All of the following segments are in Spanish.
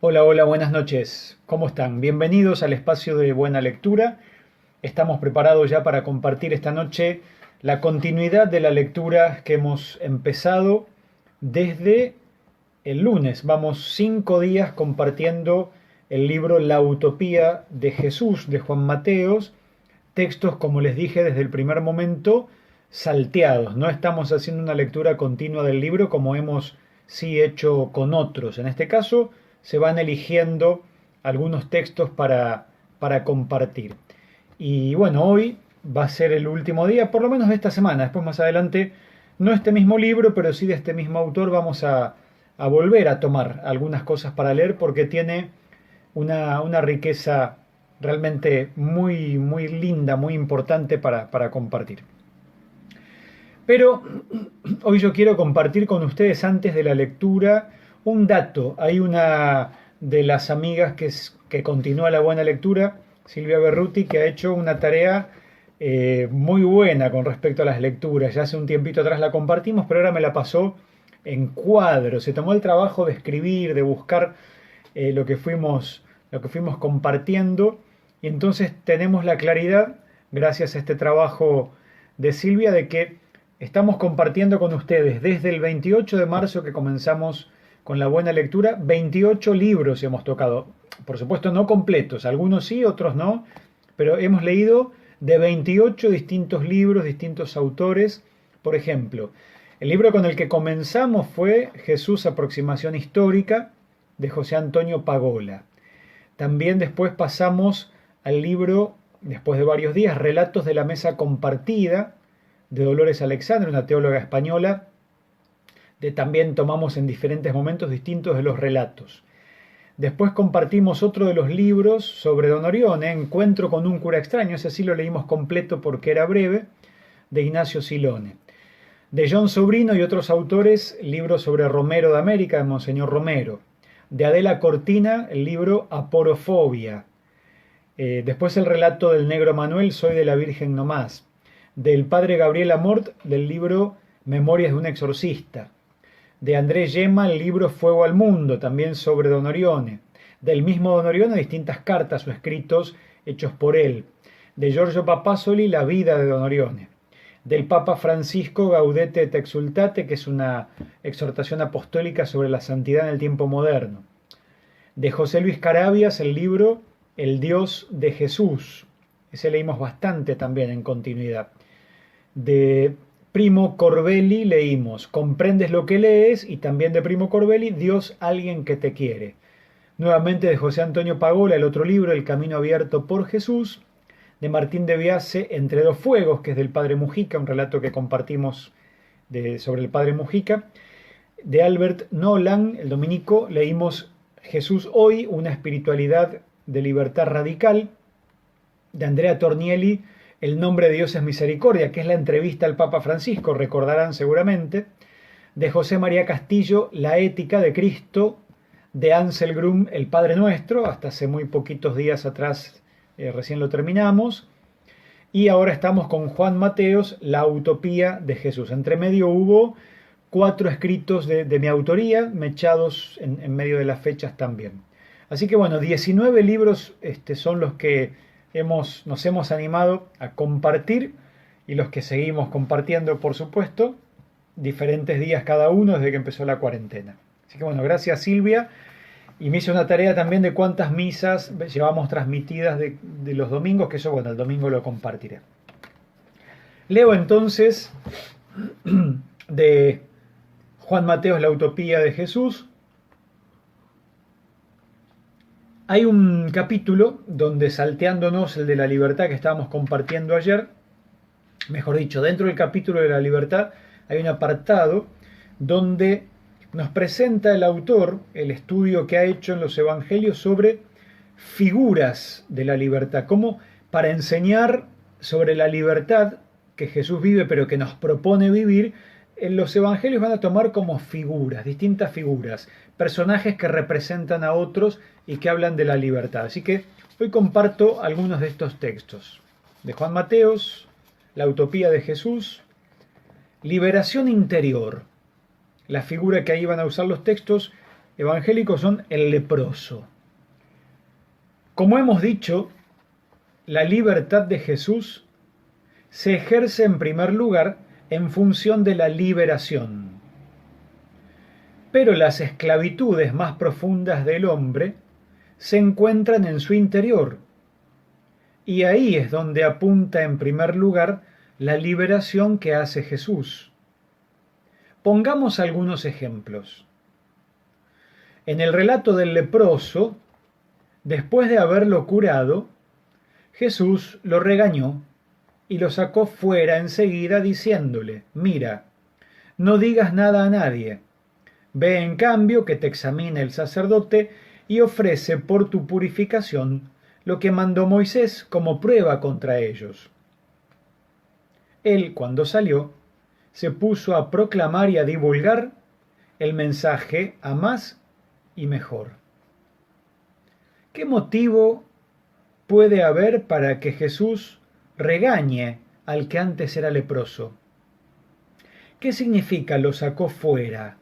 Hola, hola, buenas noches. ¿Cómo están? Bienvenidos al espacio de Buena Lectura. Estamos preparados ya para compartir esta noche la continuidad de la lectura que hemos empezado desde el lunes. Vamos 5 días compartiendo el libro La Utopía de Jesús de Juan Mateos. Textos, como les dije desde el primer momento, salteados. No estamos haciendo una lectura continua del libro como hemos sí hecho con otros. En este caso se van eligiendo algunos textos para compartir. Y bueno, hoy va a ser el último día, por lo menos de esta semana. Después más adelante, no este mismo libro, pero sí de este mismo autor, vamos a volver a tomar algunas cosas para leer porque tiene una riqueza realmente muy, muy linda, muy importante para compartir. Pero hoy yo quiero compartir con ustedes antes de la lectura un dato. Hay una de las amigas que continúa la buena lectura, Silvia Berruti, que ha hecho una tarea muy buena con respecto a las lecturas. Ya hace un tiempito atrás la compartimos, pero ahora me la pasó en cuadros. Se tomó el trabajo de escribir, de buscar lo que fuimos compartiendo. Y entonces tenemos la claridad, gracias a este trabajo de Silvia, de que estamos compartiendo con ustedes desde el 28 de marzo que comenzamos con la buena lectura, 28 libros hemos tocado. Por supuesto no completos, algunos sí, otros no, pero hemos leído de 28 distintos libros, distintos autores. Por ejemplo, el libro con el que comenzamos fue Jesús, aproximación histórica, de José Antonio Pagola. También después pasamos al libro, después de varios días, Relatos de la Mesa Compartida, de Dolores Alexandre, una teóloga española. También tomamos en diferentes momentos distintos de los relatos. Después compartimos otro de los libros sobre Don Orione, Encuentro con un cura extraño, ese sí lo leímos completo porque era breve, de Ignacio Silone. De John Sobrino y otros autores, libros sobre Romero de América, de Monseñor Romero. De Adela Cortina, el libro Aporofobia. Después el relato del negro Manuel, Soy de la Virgen no más. Del padre Gabriel Amort, del libro Memorias de un exorcista. De Andrés Yema, el libro Fuego al Mundo, también sobre Don Orione. Del mismo Don Orione, distintas cartas o escritos hechos por él. De Giorgio Papasoli, La vida de Don Orione. Del Papa Francisco, Gaudete et Exultate, que es una exhortación apostólica sobre la santidad en el tiempo moderno. De José Luis Carabias, el libro El Dios de Jesús. Ese leímos bastante también en continuidad. De Primo Corbelli leímos Comprendes lo que lees, y también de Primo Corbelli Dios, alguien que te quiere. Nuevamente de José Antonio Pagola, el otro libro, El camino abierto por Jesús. De Martín de Biase, Entre dos fuegos, que es del Padre Mujica, un relato que compartimos sobre el Padre Mujica. De Albert Nolan, el dominico, leímos Jesús hoy, una espiritualidad de libertad radical. De Andrea Tornielli, El nombre de Dios es misericordia, que es la entrevista al Papa Francisco, recordarán seguramente. De José María Castillo, La ética de Cristo. De Ansel Grum, El Padre Nuestro, hasta hace muy poquitos días atrás recién lo terminamos. Y ahora estamos con Juan Mateos, La Utopía de Jesús. Entre medio hubo 4 escritos de mi autoría, mechados en medio de las fechas también. Así que bueno, 19 libros son los que nos hemos animado a compartir, y los que seguimos compartiendo, por supuesto, diferentes días cada uno desde que empezó la cuarentena. Así que bueno, gracias Silvia. Y me hice una tarea también de cuántas misas llevamos transmitidas de los domingos, que eso, bueno, el domingo lo compartiré. Leo entonces de Juan Mateos, La Utopía de Jesús. Hay un capítulo donde, salteándonos el de la libertad que estábamos compartiendo ayer, mejor dicho, dentro del capítulo de la libertad hay un apartado donde nos presenta el autor el estudio que ha hecho en los evangelios sobre figuras de la libertad, como para enseñar sobre la libertad que Jesús vive, pero que nos propone vivir. En los evangelios van a tomar como figuras, distintas figuras, personajes que representan a otros y que hablan de la libertad. Así que hoy comparto algunos de estos textos. De Juan Mateos, La Utopía de Jesús, Liberación interior. La figura que ahí van a usar los textos evangélicos son el leproso. Como hemos dicho, la libertad de Jesús se ejerce en primer lugar en función de la liberación. Pero las esclavitudes más profundas del hombre se encuentran en su interior, y ahí es donde apunta en primer lugar la liberación que hace Jesús. Pongamos algunos ejemplos. En el relato del leproso, después de haberlo curado, Jesús lo regañó y lo sacó fuera enseguida diciéndole: mira, no digas nada a nadie. Ve en cambio que te examine el sacerdote y ofrece por tu purificación lo que mandó Moisés como prueba contra ellos. Él, cuando salió, se puso a proclamar y a divulgar el mensaje a más y mejor. ¿Qué motivo puede haber para que Jesús regañe al que antes era leproso? ¿Qué significa lo sacó fuera?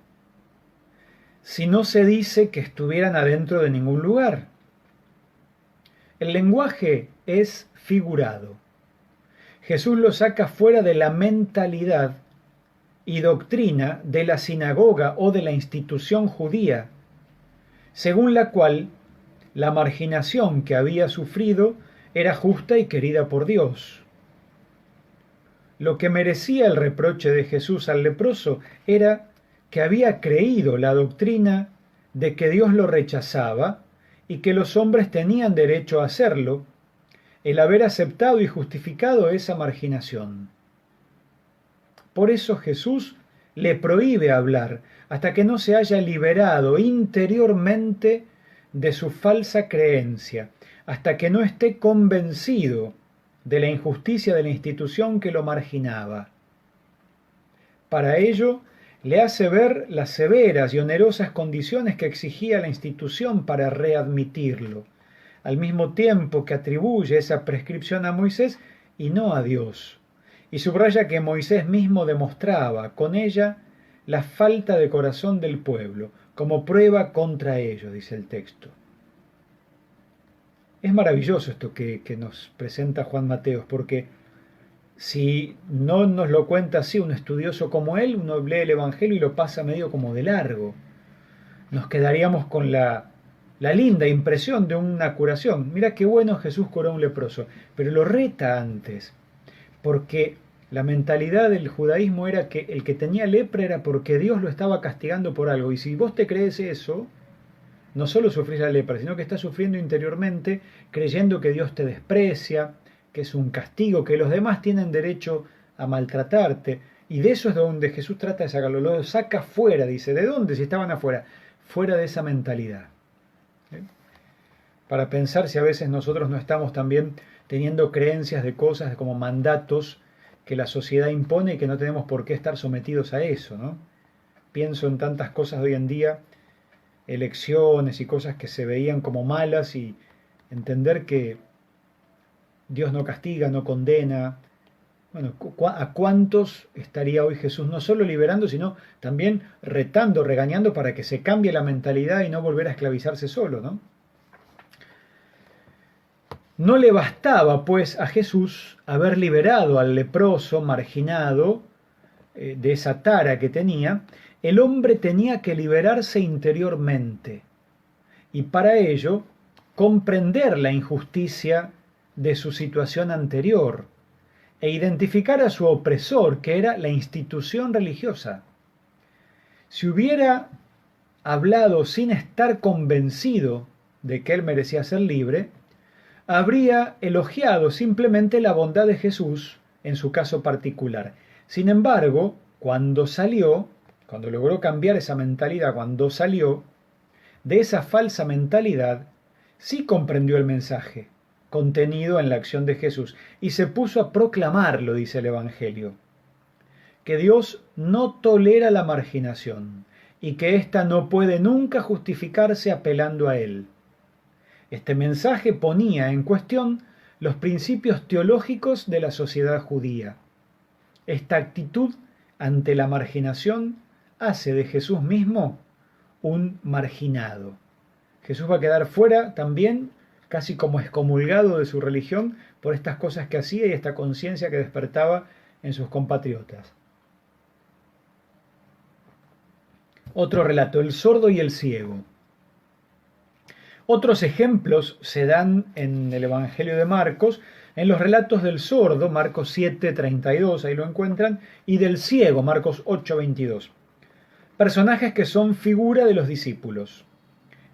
Si no se dice que estuvieran adentro de ningún lugar. El lenguaje es figurado. Jesús lo saca fuera de la mentalidad y doctrina de la sinagoga o de la institución judía, según la cual la marginación que había sufrido era justa y querida por Dios. Lo que merecía el reproche de Jesús al leproso era que había creído la doctrina de que Dios lo rechazaba y que los hombres tenían derecho a hacerlo, el haber aceptado y justificado esa marginación. Por eso Jesús le prohíbe hablar hasta que no se haya liberado interiormente de su falsa creencia, hasta que no esté convencido de la injusticia de la institución que lo marginaba. Para ello, le hace ver las severas y onerosas condiciones que exigía la institución para readmitirlo, al mismo tiempo que atribuye esa prescripción a Moisés y no a Dios, y subraya que Moisés mismo demostraba con ella la falta de corazón del pueblo, como prueba contra ellos, dice el texto. Es maravilloso esto que nos presenta Juan Mateos, porque si no nos lo cuenta así un estudioso como él, uno lee el Evangelio y lo pasa medio como de largo. Nos quedaríamos con la linda impresión de una curación. Mira qué bueno, Jesús curó a un leproso, pero lo reta antes, porque la mentalidad del judaísmo era que el que tenía lepra era porque Dios lo estaba castigando por algo, y si vos te crees eso, no solo sufrís la lepra, sino que estás sufriendo interiormente creyendo que Dios te desprecia, que es un castigo, que los demás tienen derecho a maltratarte, y de eso es donde Jesús trata de sacarlo, lo saca fuera, dice. ¿De dónde? Si estaban afuera, fuera de esa mentalidad. Para pensar si a veces nosotros no estamos también teniendo creencias de cosas como mandatos que la sociedad impone y que no tenemos por qué estar sometidos a eso, ¿no? Pienso en tantas cosas de hoy en día, elecciones y cosas que se veían como malas, y entender que Dios no castiga, no condena. Bueno, ¿a cuántos estaría hoy Jesús no solo liberando, sino también retando, regañando para que se cambie la mentalidad y no volver a esclavizarse solo, ¿no? No le bastaba, pues, a Jesús haber liberado al leproso marginado de esa tara que tenía. El hombre tenía que liberarse interiormente, y para ello comprender la injusticia de su situación anterior e identificar a su opresor, que era la institución religiosa. Si hubiera hablado sin estar convencido de que él merecía ser libre, habría elogiado simplemente la bondad de Jesús en su caso particular. Sin embargo, cuando logró cambiar esa mentalidad, cuando salió de esa falsa mentalidad, sí comprendió el mensaje contenido en la acción de Jesús y se puso a proclamarlo, dice el Evangelio, que Dios no tolera la marginación y que ésta no puede nunca justificarse apelando a él. Este mensaje ponía en cuestión los principios teológicos de la sociedad judía. Esta actitud ante la marginación hace de Jesús mismo un marginado. Jesús va a quedar fuera también, casi como excomulgado de su religión, por estas cosas que hacía y esta conciencia que despertaba en sus compatriotas. Otro relato, el sordo y el ciego. Otros ejemplos se dan en el Evangelio de Marcos, en los relatos del sordo, Marcos 7:32, ahí lo encuentran, y del ciego, Marcos 8:22. Personajes que son figura de los discípulos.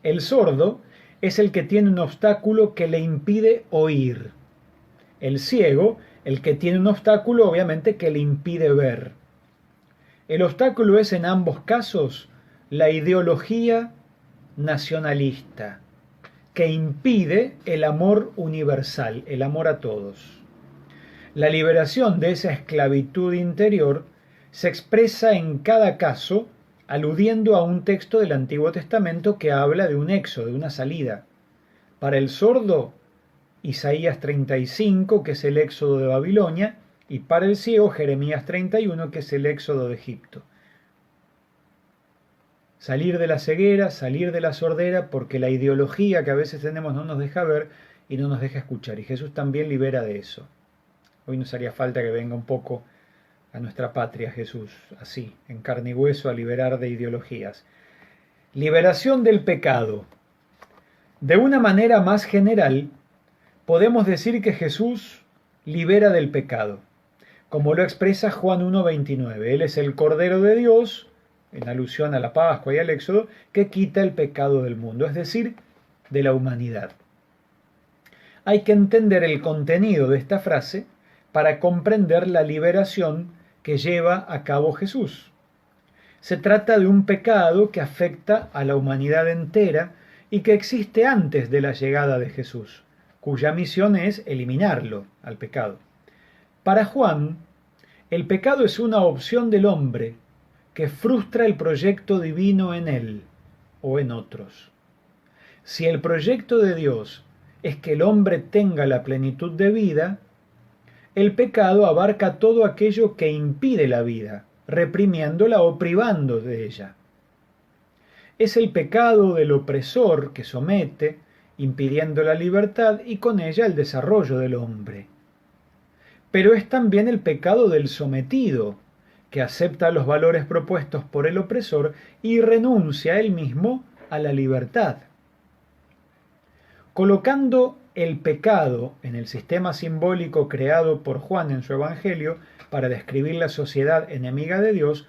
El sordo es el que tiene un obstáculo que le impide oír. El ciego, el que tiene un obstáculo obviamente que le impide ver. El obstáculo es en ambos casos la ideología nacionalista, que impide el amor universal, el amor a todos. La liberación de esa esclavitud interior se expresa en cada caso aludiendo a un texto del Antiguo Testamento que habla de un éxodo, de una salida. Para el sordo, Isaías 35, que es el éxodo de Babilonia, y para el ciego, Jeremías 31, que es el éxodo de Egipto. Salir de la ceguera, salir de la sordera, porque la ideología que a veces tenemos no nos deja ver y no nos deja escuchar. Y Jesús también libera de eso. Hoy nos haría falta que venga un poco a nuestra patria Jesús, así, en carne y hueso, a liberar de ideologías. Liberación del pecado. De una manera más general, podemos decir que Jesús libera del pecado, como lo expresa Juan 1:29. Él es el Cordero de Dios, en alusión a la Pascua y al Éxodo, que quita el pecado del mundo, es decir, de la humanidad. Hay que entender el contenido de esta frase para comprender la liberación que lleva a cabo Jesús. Se trata de un pecado que afecta a la humanidad entera y que existe antes de la llegada de Jesús, cuya misión es eliminarlo al pecado. Para Juan, el pecado es una opción del hombre que frustra el proyecto divino en él o en otros. Si el proyecto de Dios es que el hombre tenga la plenitud de vida, el pecado abarca todo aquello que impide la vida, reprimiéndola o privando de ella. Es el pecado del opresor que somete, impidiendo la libertad y con ella el desarrollo del hombre. Pero es también el pecado del sometido, que acepta los valores propuestos por el opresor y renuncia él mismo a la libertad. Colocando el pecado en el sistema simbólico creado por Juan en su Evangelio para describir la sociedad enemiga de Dios,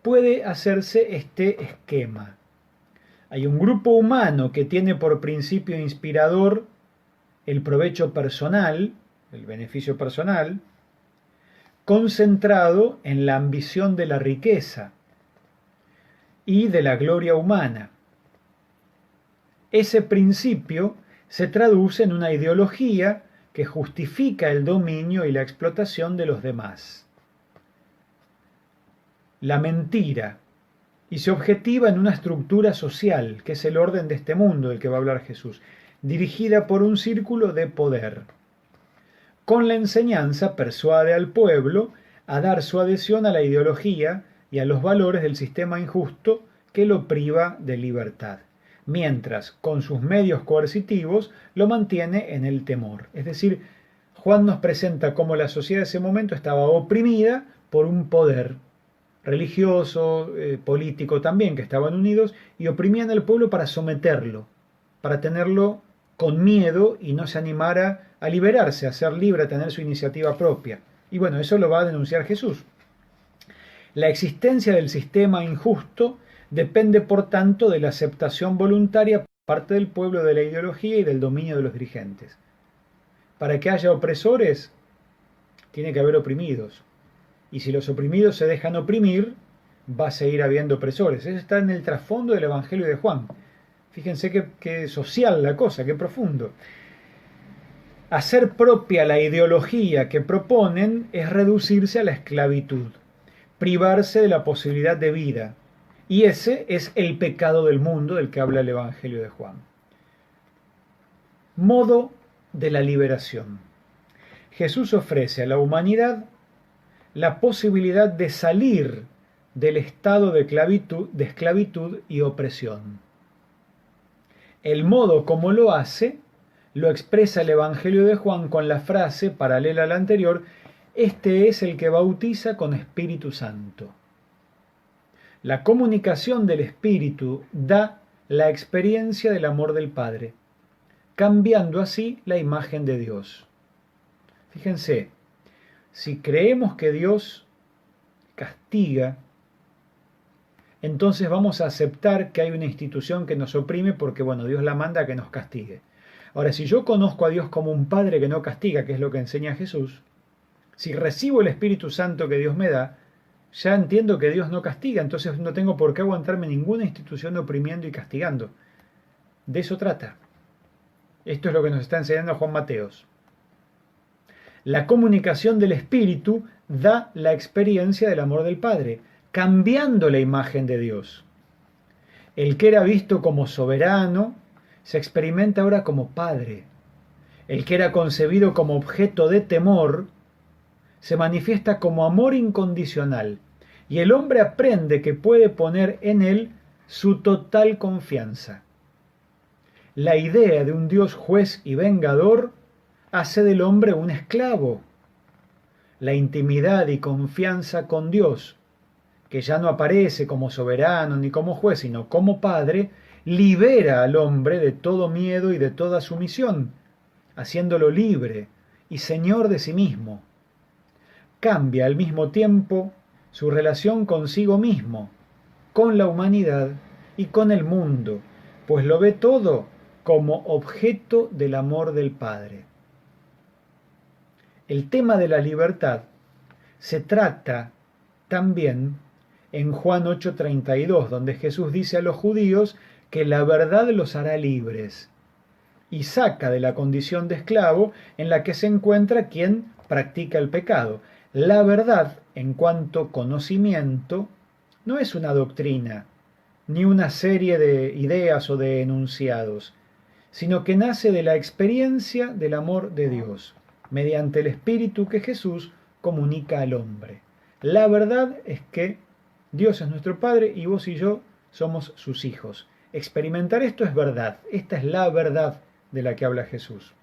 puede hacerse este esquema. Hay un grupo humano que tiene por principio inspirador el provecho personal, el beneficio personal, concentrado en la ambición de la riqueza y de la gloria humana. Ese principio se traduce en una ideología que justifica el dominio y la explotación de los demás. La mentira, y se objetiva en una estructura social, que es el orden de este mundo del que va a hablar Jesús, dirigida por un círculo de poder. Con la enseñanza persuade al pueblo a dar su adhesión a la ideología y a los valores del sistema injusto que lo priva de libertad, mientras con sus medios coercitivos lo mantiene en el temor. Es decir, Juan nos presenta cómo la sociedad de ese momento estaba oprimida por un poder religioso, político también, que estaban unidos y oprimían al pueblo para someterlo, para tenerlo con miedo y no se animara a liberarse, a ser libre, a tener su iniciativa propia. Y bueno, eso lo va a denunciar Jesús. La existencia del sistema injusto depende, por tanto, de la aceptación voluntaria por parte del pueblo de la ideología y del dominio de los dirigentes. Para que haya opresores, tiene que haber oprimidos. Y si los oprimidos se dejan oprimir, va a seguir habiendo opresores. Eso está en el trasfondo del Evangelio de Juan. Fíjense qué social la cosa, qué profundo. Hacer propia la ideología que proponen es reducirse a la esclavitud, privarse de la posibilidad de vida. Y ese es el pecado del mundo del que habla el Evangelio de Juan. Modo de la liberación. Jesús ofrece a la humanidad la posibilidad de salir del estado de esclavitud y opresión. El modo como lo hace lo expresa el Evangelio de Juan con la frase paralela a la anterior: este es el que bautiza con Espíritu Santo. La comunicación del Espíritu da la experiencia del amor del Padre, cambiando así la imagen de Dios. Fíjense, si creemos que Dios castiga, entonces vamos a aceptar que hay una institución que nos oprime porque, bueno, Dios la manda a que nos castigue. Ahora, si yo conozco a Dios como un Padre que no castiga, que es lo que enseña Jesús, si recibo el Espíritu Santo que Dios me da, ya entiendo que Dios no castiga, entonces no tengo por qué aguantarme ninguna institución oprimiendo y castigando. De eso trata. Esto es lo que nos está enseñando Juan Mateos. La comunicación del Espíritu da la experiencia del amor del Padre, cambiando la imagen de Dios. El que era visto como soberano se experimenta ahora como Padre. El que era concebido como objeto de temor se manifiesta como amor incondicional, y el hombre aprende que puede poner en él su total confianza. La idea de un Dios juez y vengador hace del hombre un esclavo. La intimidad y confianza con Dios, que ya no aparece como soberano ni como juez, sino como Padre, libera al hombre de todo miedo y de toda sumisión, haciéndolo libre y señor de sí mismo. Cambia al mismo tiempo su relación consigo mismo, con la humanidad y con el mundo, pues lo ve todo como objeto del amor del Padre. El tema de la libertad se trata también en Juan 8:32, donde Jesús dice a los judíos que la verdad los hará libres, y saca de la condición de esclavo en la que se encuentra quien practica el pecado. La verdad, en cuanto conocimiento, no es una doctrina, ni una serie de ideas o de enunciados, sino que nace de la experiencia del amor de Dios, mediante el Espíritu que Jesús comunica al hombre. La verdad es que Dios es nuestro Padre y vos y yo somos sus hijos. Experimentar esto es verdad, esta es la verdad de la que habla Jesús.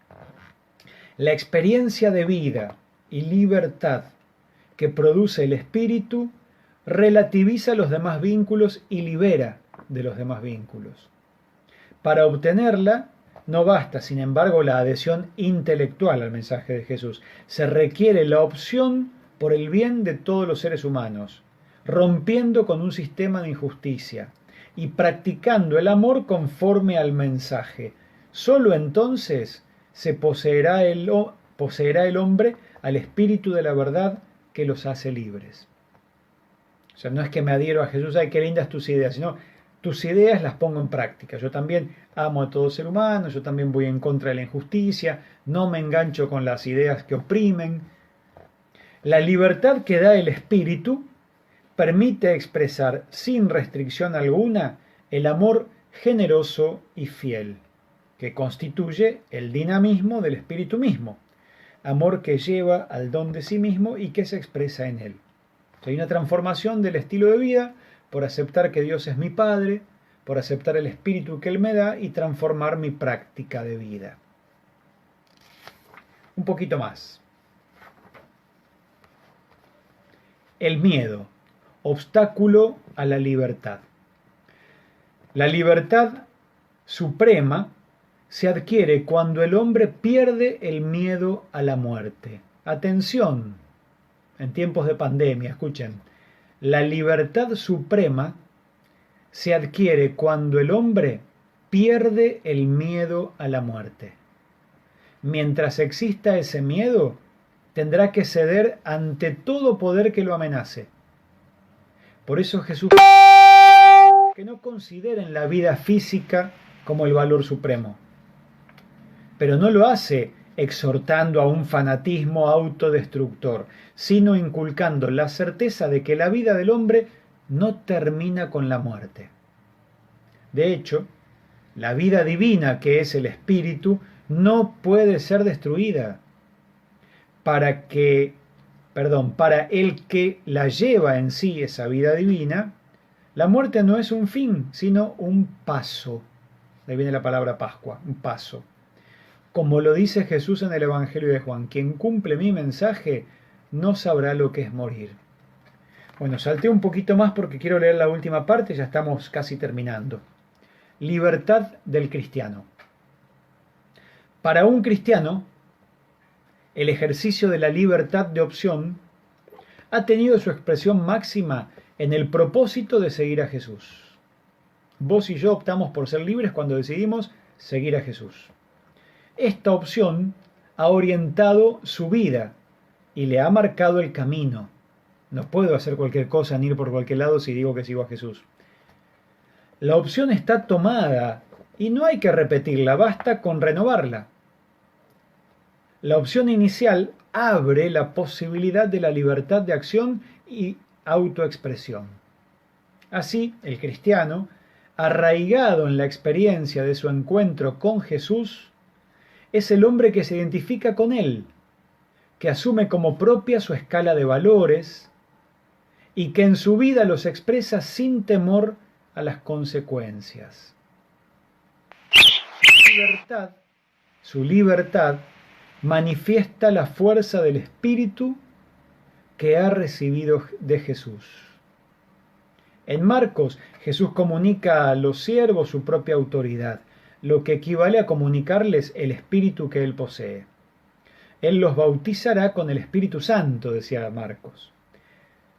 La experiencia de vida y libertad que produce el Espíritu relativiza los demás vínculos y libera de los demás vínculos. Para obtenerla no basta, sin embargo, la adhesión intelectual al mensaje de Jesús. Se requiere la opción por el bien de todos los seres humanos, rompiendo con un sistema de injusticia y practicando el amor conforme al mensaje. Solo entonces se poseerá el hombre al espíritu de la verdad que los hace libres. O sea, no es que me adhiero a Jesús, ay, qué lindas tus ideas, sino tus ideas las pongo en práctica. Yo también amo a todo ser humano, yo también voy en contra de la injusticia, no me engancho con las ideas que oprimen. La libertad que da el Espíritu permite expresar sin restricción alguna el amor generoso y fiel, que constituye el dinamismo del Espíritu mismo, amor que lleva al don de sí mismo y que se expresa en él. Hay una transformación del estilo de vida por aceptar que Dios es mi Padre, por aceptar el Espíritu que Él me da y transformar mi práctica de vida. Un poquito más. El miedo, obstáculo a la libertad. La libertad suprema se adquiere cuando el hombre pierde el miedo a la muerte. Atención, en tiempos de pandemia, escuchen, la libertad suprema se adquiere cuando el hombre pierde el miedo a la muerte. Mientras exista ese miedo, tendrá que ceder ante todo poder que lo amenace. Por eso Jesús que no consideren la vida física como el valor supremo. Pero no lo hace exhortando a un fanatismo autodestructor, sino inculcando la certeza de que la vida del hombre no termina con la muerte. De hecho, la vida divina que es el Espíritu no puede ser destruida. Para que para el que la lleva en sí esa vida divina, la muerte no es un fin, sino un paso. De ahí viene la palabra Pascua, un paso. Como lo dice Jesús en el Evangelio de Juan, quien cumple mi mensaje no sabrá lo que es morir. Bueno, salté un poquito más porque quiero leer la última parte, ya estamos casi terminando. Libertad del cristiano. Para un cristiano, el ejercicio de la libertad de opción ha tenido su expresión máxima en el propósito de seguir a Jesús. Vos y yo optamos por ser libres cuando decidimos seguir a Jesús. Esta opción ha orientado su vida y le ha marcado el camino. No puedo hacer cualquier cosa ni ir por cualquier lado si digo que sigo a Jesús. La opción está tomada y no hay que repetirla, basta con renovarla. La opción inicial abre la posibilidad de la libertad de acción y autoexpresión. Así, el cristiano, arraigado en la experiencia de su encuentro con Jesús, es el hombre que se identifica con Él, que asume como propia su escala de valores y que en su vida los expresa sin temor a las consecuencias. Su libertad manifiesta la fuerza del Espíritu que ha recibido de Jesús. En Marcos, Jesús comunica a los siervos su propia autoridad, lo que equivale a comunicarles el Espíritu que Él posee. Él los bautizará con el Espíritu Santo, decía Marcos.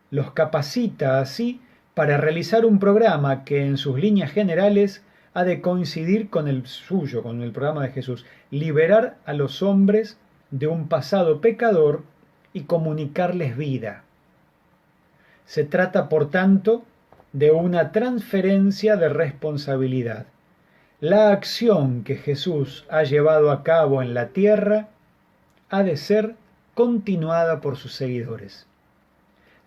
Los capacita así para realizar un programa que en sus líneas generales ha de coincidir con el suyo, con el programa de Jesús, liberar a los hombres de un pasado pecador y comunicarles vida. Se trata, por tanto, de una transferencia de responsabilidad. La acción que Jesús ha llevado a cabo en la tierra ha de ser continuada por sus seguidores.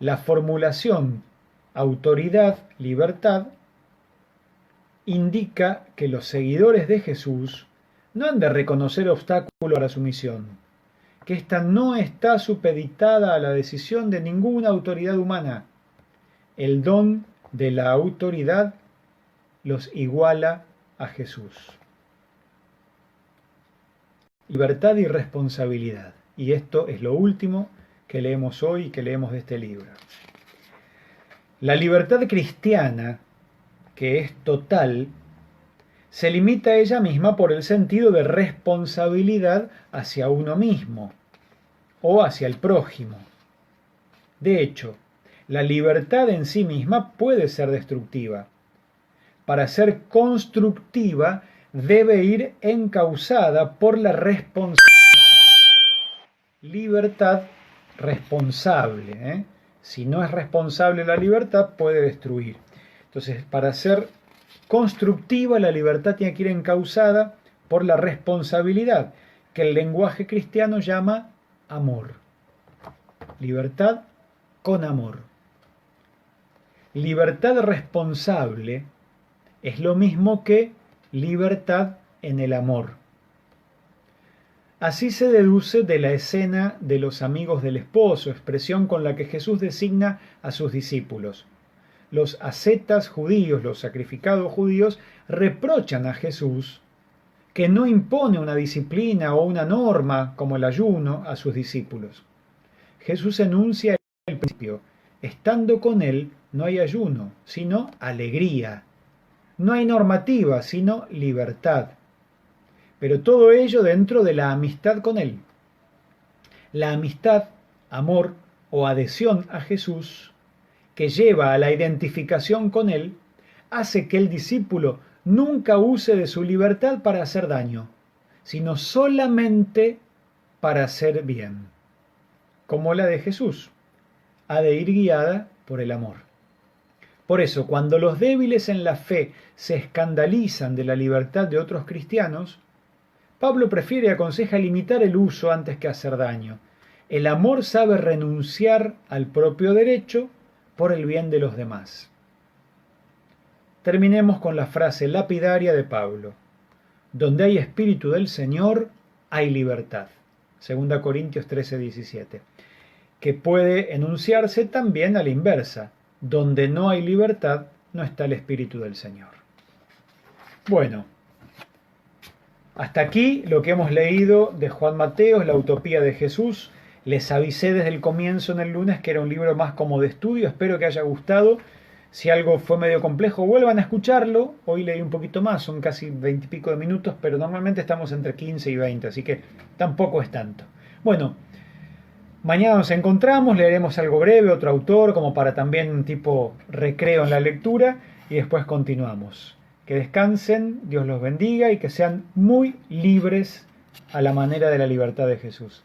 La formulación autoridad, libertad, indica que los seguidores de Jesús no han de reconocer obstáculos para su misión, que ésta no está supeditada a la decisión de ninguna autoridad humana. El don de la autoridad los iguala a Jesús. Libertad y responsabilidad. Y esto es lo último que leemos hoy y que leemos de este libro. La libertad cristiana, que es total, se limita a ella misma por el sentido de responsabilidad hacia uno mismo o hacia el prójimo. De hecho, la libertad en sí misma puede ser destructiva. Para ser constructiva debe ir encauzada por la responsabilidad. Libertad responsable. Si no es responsable la libertad, puede destruir. Entonces, para ser constructiva, la libertad tiene que ir encauzada por la responsabilidad, que el lenguaje cristiano llama amor. Libertad con amor. Libertad responsable es lo mismo que libertad en el amor. Así se deduce de la escena de los amigos del esposo, expresión con la que Jesús designa a sus discípulos. Los ascetas judíos, los sacrificados judíos, reprochan a Jesús que no impone una disciplina o una norma como el ayuno a sus discípulos. Jesús enuncia el principio: estando con Él no hay ayuno, sino alegría. No hay normativa, sino libertad. Pero todo ello dentro de la amistad con Él. La amistad, amor o adhesión a Jesús, que lleva a la identificación con Él, hace que el discípulo nunca use de su libertad para hacer daño, sino solamente para hacer bien. Como la de Jesús, ha de ir guiada por el amor. Por eso, cuando los débiles en la fe se escandalizan de la libertad de otros cristianos, Pablo prefiere y aconseja limitar el uso antes que hacer daño. El amor sabe renunciar al propio derecho por el bien de los demás. Terminemos con la frase lapidaria de Pablo: donde hay espíritu del Señor, hay libertad. 2 Corintios 13:17. que puede enunciarse también a la inversa. Donde no hay libertad, no está el Espíritu del Señor. Bueno, hasta aquí lo que hemos leído de Juan Mateos, la utopía de Jesús. Les avisé desde el comienzo en el lunes que era un libro más como de estudio, espero que haya gustado. Si algo fue medio complejo, vuelvan a escucharlo. Hoy leí un poquito más, son casi 20 y pico de minutos, pero normalmente estamos entre 15 y 20, así que tampoco es tanto. Bueno, mañana nos encontramos, leeremos algo breve, otro autor, como para también un tipo recreo en la lectura, y después continuamos. Que descansen, Dios los bendiga y que sean muy libres a la manera de la libertad de Jesús.